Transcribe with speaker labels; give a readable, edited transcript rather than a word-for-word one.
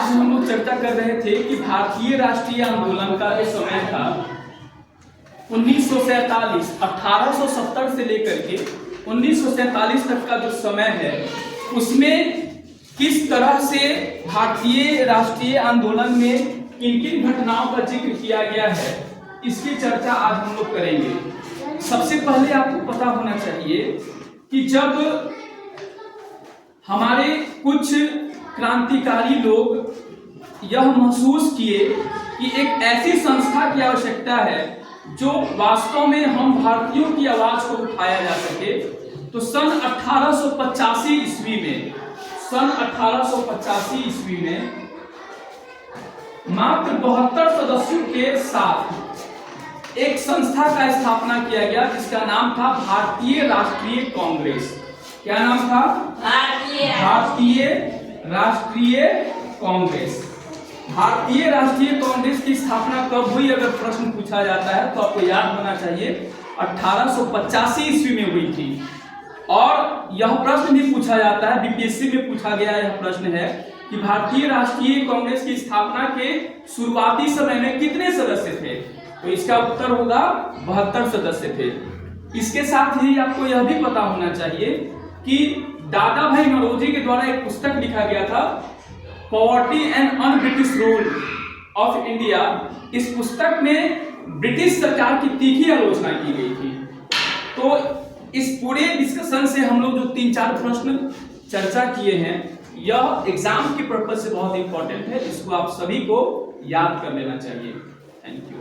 Speaker 1: आज हम लोग चर्चा कर रहे थे कि भारतीय राष्ट्रीय आंदोलन का जो समय था 1947 1870 से लेकर के 1947 तक का जो समय है, उसमें किस तरह से भारतीय राष्ट्रीय आंदोलन में किन किन घटनाओं का जिक्र किया गया है, इसकी चर्चा आज हम लोग करेंगे। सबसे पहले आपको पता होना चाहिए कि जब हमारे कुछ क्रांतिकारी लोग यह महसूस किए कि एक ऐसी संस्था की आवश्यकता है जो वास्तव में हम भारतीयों की आवाज को उठाया जा सके, तो सन 1885 ईस्वी में मात्र 72 सदस्यों के साथ एक संस्था का स्थापना किया गया जिसका नाम था भारतीय राष्ट्रीय कांग्रेस। क्या नाम था? भारतीय राष्ट्रीय कांग्रेस। भारतीय राष्ट्रीय कांग्रेस की स्थापना कब हुई, अगर प्रश्न पूछा जाता है तो आपको याद होना चाहिए 1885 ईस्वी में हुई थी। और यह प्रश्न भी पूछा जाता है, बीपीएससी में पूछा गया यह प्रश्न है कि भारतीय राष्ट्रीय कांग्रेस की स्थापना के शुरुआती समय में कितने सदस्य थे, तो इसका उत्तर होगा 72 सदस्य थे। इसके साथ ही आपको यह भी पता होना चाहिए कि दादा भाई नौरोजी के द्वारा एक पुस्तक लिखा गया था, poverty and un British rule of India. इस पुस्तक में ब्रिटिश सरकार की तीखी आलोचना की गई थी। तो इस पूरे डिस्कशन से हम लोग जो 3-4 प्रश्न चर्चा किए हैं, यह एग्जाम के पर्पज से बहुत इंपॉर्टेंट है, इसको आप सभी को याद कर लेना चाहिए। Thank you.